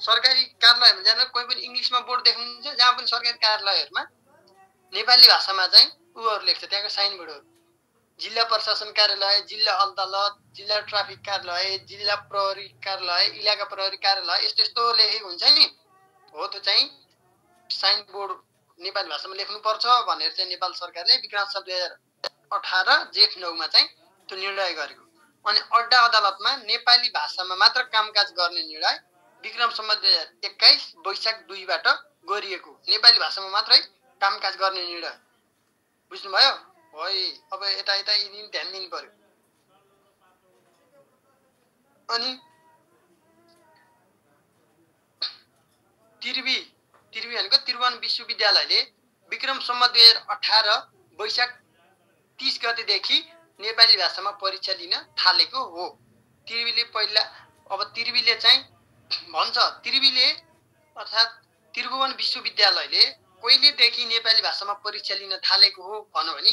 सरकारी कार्यालयमा जाँदा कोही पनि इङ्ग्लिसमा बोर्ड देख्नुहुन्छ, जहाँ पनि सरकारी कार्यालयहरूमा नेपाली भाषामा चाहिँ उहरू लेख्छ, त्यहाँको साइनबोर्डहरू। जिल्ला प्रशासन कार्यालय, जिल्ला अदालत, जिल्ला ट्राफिक कार्यालय, जिल्ला प्रहरी कार्यालय, इलाका प्रहरी कार्यालय, यस्तो यस्तो लेखेको हुन्छ नि, हो त्यो चाहिँ साइनबोर्ड नेपाली भाषामा लेख्नुपर्छ भनेर चाहिँ नेपाल सरकारले विक्रम सम्वत 2018 जेठ 9 मा चाहिँ त्यो निर्णय गरेको। अनि अड्डा अदालतमा नेपाली भाषामा मात्र कामकाज गर्ने निर्णय विक्रम सम्वत 2021 वैशाख 2 बाट गरिएको। नेपाली भाषामा मात्रै कामकाज गर्ने निर्णय। बुझ्नुभयो? है, अब यता यिनी ध्यान दिनु पर्यो। अनि त्रिवी भनेको त्रिभुवन विश्वविद्यालयले विक्रम सम्वत 2018 वैशाख 30 गतेदेखि नेपाली भाषामा परीक्षा लिन थालेको हो। त्रिवीले चाहिँ भन्छ, त्रिवीले अर्थात् त्रिभुवन विश्वविद्यालयले कहिलेदेखि नेपाली भाषामा परीक्षा लिन थालेको हो भन्यो भने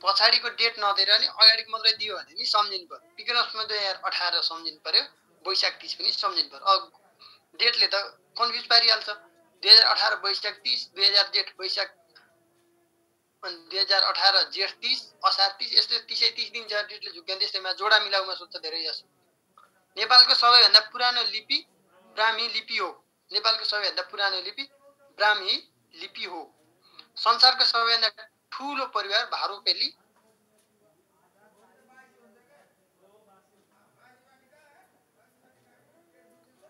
पछाडिको डेट नदिएर नि अगाडिको मात्रै दियो भने नि सम्झिनु पर्यो। विक्रम सम्वत 2018 सम्झिनु पर्यो, वैशाख 30 पनि सम्झिनु पर्यो। डेटले त कन्फ्युज पारिहाल्छ। 2018 वैशाख 30, 2000 जेठ वैशाख, 2018 जेठ 30, असार 30, यस्तै 30 दिन छ डेटले झुक्क्यान। त्यस्तैमा जोडा मिलाउन सोध्छ धेरै जसो। नेपालको सबैभन्दा पुरानो लिपि ब्राह्मी लिपि हो। नेपालको सबैभन्दा पुरानो लिपि ब्राह्मी लिपि हो। संसारको सबैभन्दा ठुलो परिवार भारोपेली।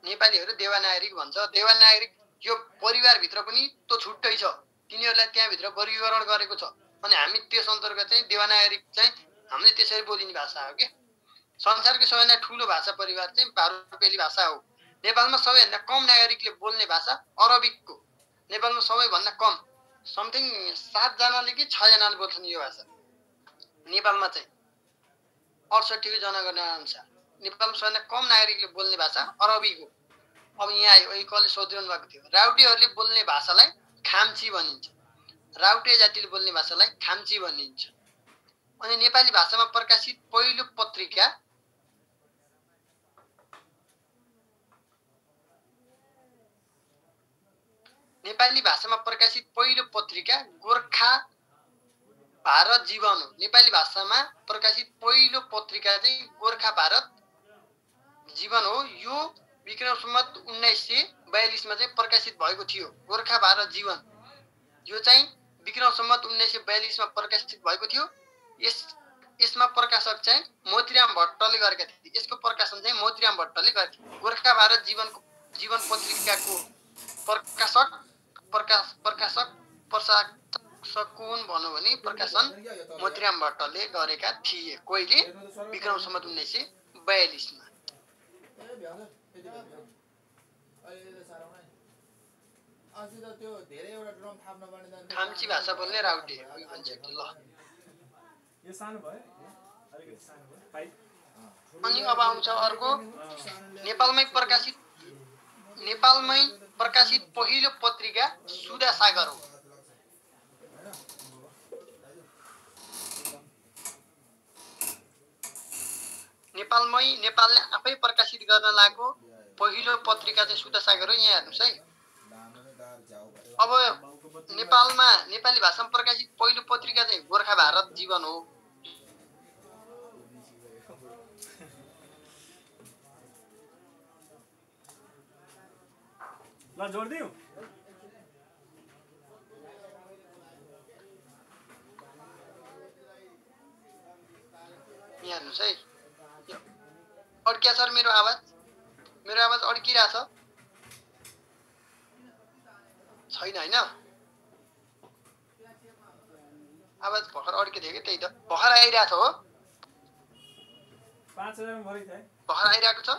नेपालीहरू देवनागरिक भन्छ। देवनागरिक यो परिवारभित्र पनि त्यो छुट्टै छ, तिनीहरूलाई त्यहाँभित्र वर्गीकरण गरेको छ। अनि हामी त्यस अन्तर्गत चाहिँ देवनागरिक चाहिँ हामीले त्यसरी बोलिने भाषा हो कि। संसारको सबैभन्दा ठुलो भाषा परिवार चाहिँ भारोपेली भाषा हो। नेपालमा सबैभन्दा कम नागरिकले बोल्ने भाषा अरबिक हो। नेपालमा सबैभन्दा कम समथिङ 7 जनाले कि 6 जनाले बोल्छन् यो भाषा। नेपालमा चाहिँ 68 को जनगणना अनुसार नेपालमा सबैभन्दा कम नागरिकले बोल्ने भाषा अरबिक हो। अब यहाँ आयो, कसले सोधिरहनु भएको थियो, राउटेहरूले बोल्ने भाषालाई खाम्ची भनिन्छ। राउटे जातिले बोल्ने भाषालाई खाम्ची भनिन्छ। अनि नेपाली भाषामा प्रकाशित पहिलो पत्रिका गोर्खा भारत जीवन हो। नेपाली भाषामा प्रकाशित पहिलो पत्रिका चाहिँ गोर्खा भारत जीवन हो। यो विक्रम सम्वत 1942 मा चाहिँ प्रकाशित भएको थियो। गोर्खा भारत जीवन यो चाहिँ विक्रम सम्वत 1942 मा प्रकाशित भएको थियो। यसमा प्रकाशक चाहिँ मोतीराम भट्टले गरेका थिए। यसको प्रकाशन चाहिँ मोतीराम भट्टले गरेका थिए। गोर्खा भारत जीवन पत्रिकाको प्रकाशक कुन भन्नु भने प्रकाशन मोतीराम भट्टले गरेका थिए। कहिले? विक्रम सम्वत 1942 मा। खाम्ची भाषा बोल्ने राउटे भन्छ ल। अनि अब आउँछ अर्को, नेपालमै प्रकाशित पहिलो पत्रिका सुधा सागर हो। नेपालले आफै प्रकाशित गर्न लागेको पहिलो पत्रिका चाहिँ सुधा सागर हो। यहाँ हेर्नुहोस् है। अब नेपाली भाषामा प्रकाशित पहिलो पत्रिका चाहिँ गोर्खा भारत जीवन हो। ल जोड दिऊ। यहाँ हेर्नुहोस् है, अड्किया सर मेरो आवाज अड्किरहेछ छैन हैन? आवाज भर्खर अड्किदियो कि, त्यही त भर्खर आइरहेछ हो। 5000 मा भरि थाए भर आइरहेको छ।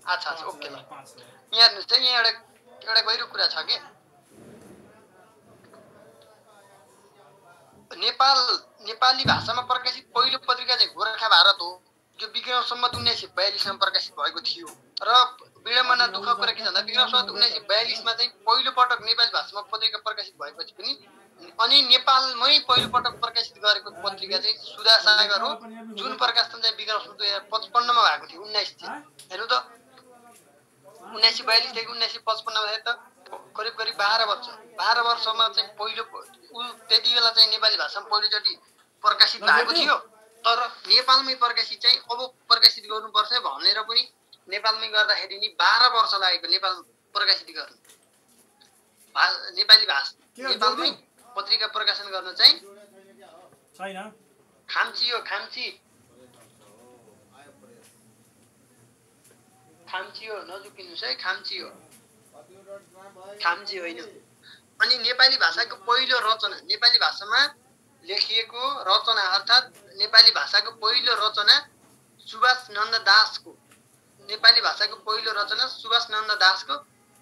अच्छा अच्छा ओके ल। 5000 यहाँ हेर्नुहोस् है, यहाँ एउटा गहिरो कुरा छ कि नेपाली भाषामा प्रकाशित पहिलो पत्रिका चाहिँ गोरखा भारत हो। जो विक्रम सम्वत 1942 मा प्रकाशित भएको थियो। र विडम्बना दुःखको कुरा के भन्दा विक्रम सम्वत 1942 मा चाहिँ पहिलो पटक नेपाली भाषामा पत्रिका प्रकाशित भएपछि पनि अनि नेपालमै पहिलो पटक प्रकाशित गरेको पत्रिका चाहिँ सुधा सागर हो, जुन प्रकाशन चाहिँ विक्रम सम्वत 2055 मा भएको थियो। 19 चाहिँ हेर्नु त 1942 देखि 1955 मा त करिब 12 वर्षमा चाहिँ पहिलो त्यति बेला चाहिँ नेपाली भाषामा पहिलोचोटि प्रकाशित भएको थियो। तर नेपालमै प्रकाशित चाहिँ अब प्रकाशित गर्नुपर्छ भनेर पनि नेपालमै गर्दाखेरि नि 12 वर्ष लागेको नेपाल प्रकाशित गर्नु। नेपाली भाषा नेपालमै पत्रिका प्रकाशन गर्न चाहिँ छैन। खाम्ची हो, खाम्ची हो, नजुकिनुहोस् है, खाम्ची हो, खाम्ची होइन। अनि नेपाली भाषाको पहिलो रचना, नेपाली भाषामा लेखिएको रचना अर्थात् नेपाली भाषाको पहिलो रचना सुभाष नन्द दासको, नेपाली भाषाको पहिलो रचना सुभाष नन्द दासको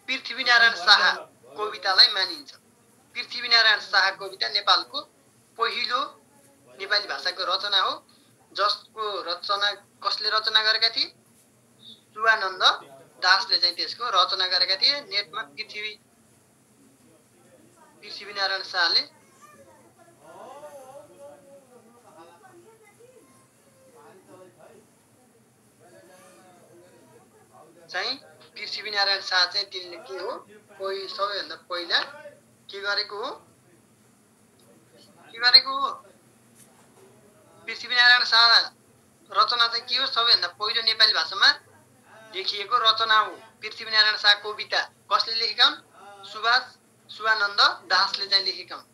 पृथ्वीनारायण शाह कवितालाई मानिन्छ। पृथ्वीनारायण शाह कविता नेपालको पहिलो नेपाली भाषाको रचना हो, जसको रचना कसले रचना गरेका थिए? सुभानन्द दासले चाहिँ त्यसको रचना गरेका थिए। नेटमा पृथ्वीनारायण शाहले चाहिँ पृथ्वीनारायण शाह चाहिँ तिनले के हो सबैभन्दा पहिला के गरेको हो पृथ्वीनारायण शाह रचना चाहिँ के हो? सबैभन्दा पहिलो नेपाली भाषामा लेखिएको रचना हो पृथ्वीनारायण शाह कविता। कसले लेखेका हुन्? सुभानन्द दासले चाहिँ लेखेका हुन्।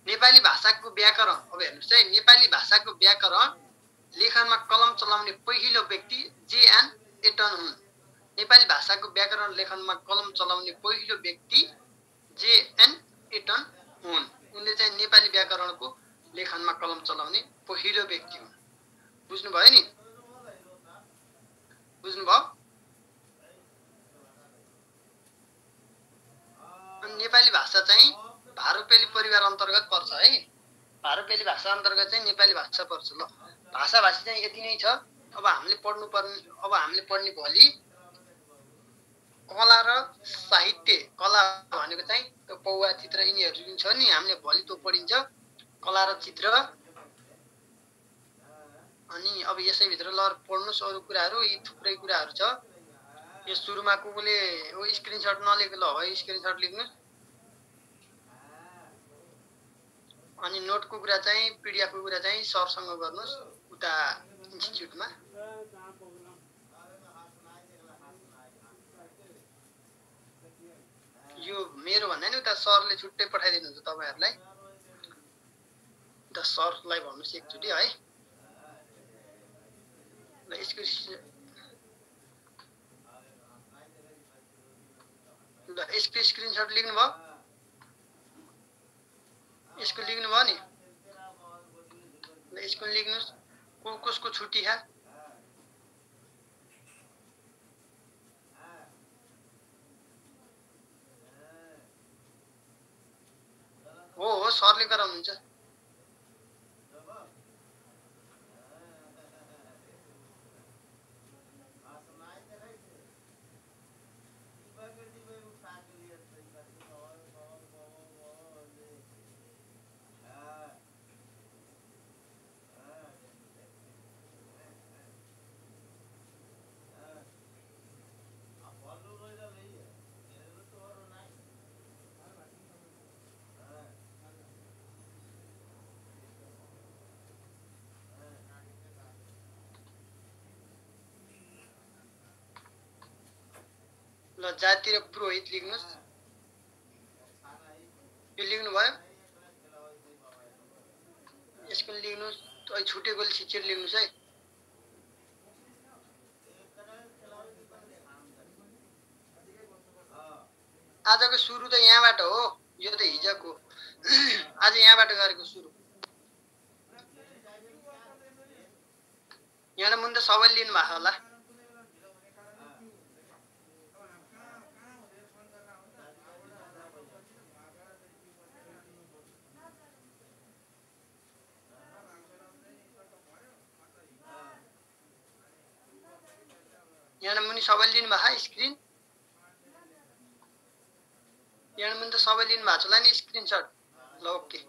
नेपाली भाषाको व्याकरण, अब हेर्नुहोस् है, नेपाली भाषाको व्याकरण लेखनमा कलम चलाउने पहिलो व्यक्ति JN एटन हुन्। नेपाली भाषाको व्याकरण लेखनमा कलम चलाउने पहिलो व्यक्ति JN एटन हुन्। उनले चाहिँ नेपाली व्याकरणको लेखनमा कलम चलाउने पहिलो व्यक्ति हुन्। बुझ्नुभयो नि? बुझ्नुभयो? नेपाली भाषा चाहिँ भारोपेली परिवार अन्तर्गत पर्छ है। भारोपेली भाषा अन्तर्गत चाहिँ नेपाली भाषा पर्छ। ल, भाषाभाषी चाहिँ यति नै छ। अब हामीले पढ्ने भोलि कला र साहित्य। कला भनेको चाहिँ त्यो पौवा चित्र यिनीहरू जुन छ नि, हामीले भोलि त्यो पढिन्छ कला र चित्र। अनि अब यसैभित्र ल पढ्नुहोस् अरू कुराहरू, यी थुप्रै कुराहरू छ। यो सुरुमा कोले स्क्रिनसट नलेखेको ल है, स्क्रिनसट लेख्नुहोस्। अनि नोटको कुरा चाहिँ PDF को कुरा चाहिँ सरसँग गर्नुहोस् उता इन्स्टिट्युटमा। यो मेरो भन्दा नि उता सरले छुट्टै पठाइदिनुहुन्छ तपाईहरुलाई। उता सरलाई भन्नुहोस् एकचोटि है। ल यसको स्क्रिनसट लेख्नुभयो? यसको लेख्नुभयो नि? ल यसको लेख्नुहोस्। कसको छुट्टी है? हो सरले गराउनुहुन्छ। ल जाति र पुरोहित लेख्नुस्। यो लेख्नु भयो? यसको लेख्नुस्। अहिले छुटेकोले शिक्षक लेख्नुस् है। आजको सुरु त यहाँबाट हो। यो त हिजोको आज यहाँबाट गरेको सुरु। यहाँ मुनि त सबैले लिनु भएको होला। यहाँ मुनि सबैले लिनु भएको स्क्रिन। यहाँ मुनि त सबैले लिनु भएको छ होला नि स्क्रिनसट। ल ओके।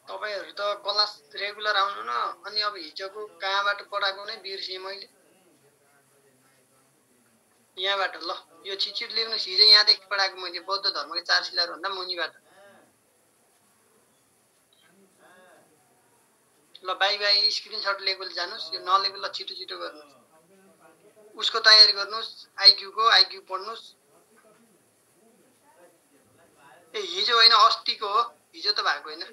तपाईहरु त क्लास रेगुलर आउनु न। अनि अब हिजोको कहाँबाट पढाएको नै बिर्सेँ मैले। यहाँबाट ल यो छिटछिट लेख्नुस्। हिजो यहाँदेखि पढाएको मैले बौद्ध धर्मको 4 शिलाहरू भन्दा मुनिबाट। ल बाई बाई। स्क्रिनसट लेखेकोले जानुस्। यो नलेको ल छिटो छिटो गर्नुस्। उसको तयारी गर्नुस्। आइक्यू को आइक्यू पढ्नुस्। ए हिजो होइन अस्तिको हो। हिजो त भएको होइन।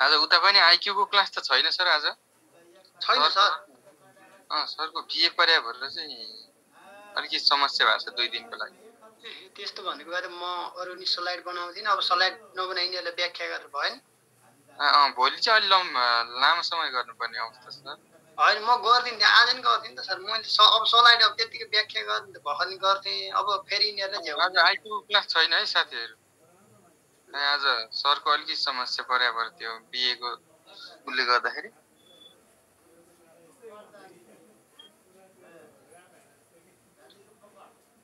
आज उता पनि आइक्यू को क्लास त छैन सर आज? छैन सर। सरको बिए पर्या भएर चाहिँ अलिकति समस्या भएको छ 2 दिनको लागि। त्यस्तो भनेको भए त म अरु नि स्लाइड बनाउँदिन। अब स्लाइड नबनाइनेलाई व्याख्या गरेर भएन। भोलि चाहिँ अलि लामो समय गर्नुपर्ने अवस्था सर। होइन म गर्दिन। आज नि गर्दिन त सर। मैले अब स्लाइड अब त्यतिकै व्याख्या गर्ने भर्खर गर्थे। अब फेरि यिनीहरुले झ्याउ। आज आइक्यू क्लास छैन है साथीहरु। आज सरको अलिकति समस्या पर्या भएर त्यो बिए को उले गर्दाखेरि।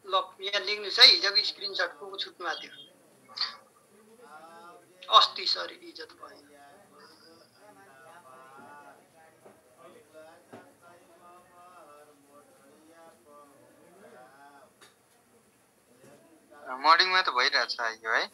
ल यहाँ लेख्नुस् है। हिजोको स्क्रिनसट को छुट्नु भएको थियो। अस्ति सरी हिजो त भएन। मर्निङमा त भइरहेछ आइक्यू है।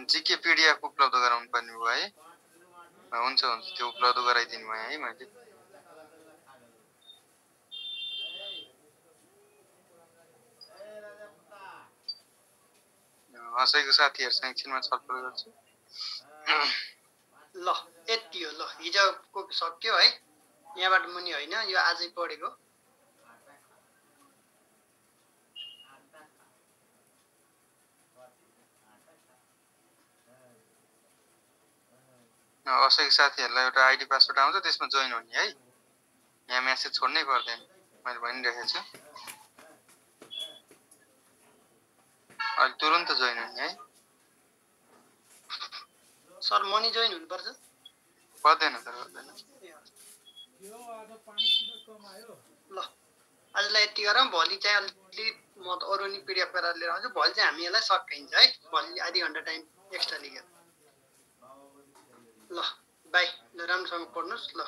जीके पीडीएफ उपलब्ध गराउनु पर्ने भयो है। हुन्छ हुन्छ त्यो उपलब्ध गराइदिनु भयो है मैले। असैको साथीहरुसँग एकछिनमा छलफल गर्छु। ल यति हो। ल हिजोको सक्यो है। यहाँबाट मुनि होइन यो आजै पढेको। असैको साथीहरुलाई एउटा आइडी पासवर्ड आउँछ त्यसमा जोइन हुने है। यहाँ मेसेज छोड्नै पर्दैन मैले भनिरहेको छु। अहिले तुरुन्त जोइन हुने है। सर मनी जोइन हुनुपर्छ। पर्दैन सर पर्दैन। ल आजलाई यति गरौँ। भोलि चाहिँ अलि म त अरु नि पीडीएफ गरेर लिएर आउँछु। भोलि चाहिँ हामी यसलाई सकिन्छ है। भोलि आधी घण्टा टाइम एक्स्ट्रा लिएर। ल बाई। ल राम्रोसँग पढ्नुस्। ल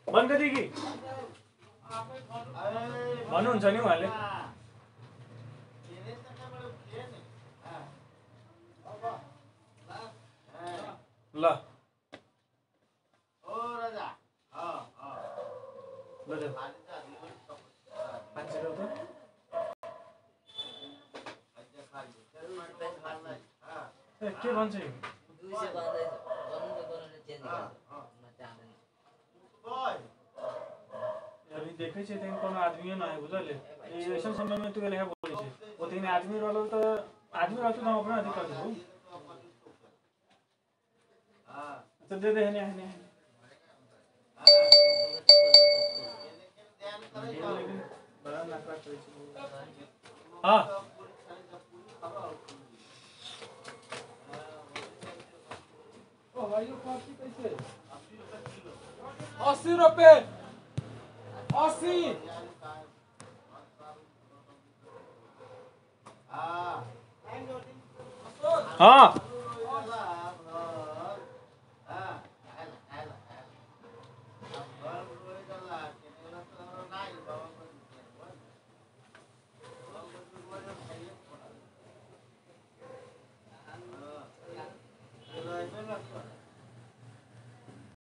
बन्द गरिदिए कि भन्नुहुन्छ नि उहाँले। ल के भन्छ अभी देखे छे तेन कोनो आदमी ना है बुझले। ऐसा समय में तू लेखा बोली छे वो तीन आदमी रहलो तो आदमी रहतो हम अपना अधिकार देबो। अच्छा दे दे ने बड़ा नखरा करे छे। हां ओ भाई यो कॉफी कैसे 80 रुपए 80। हाँ हाँ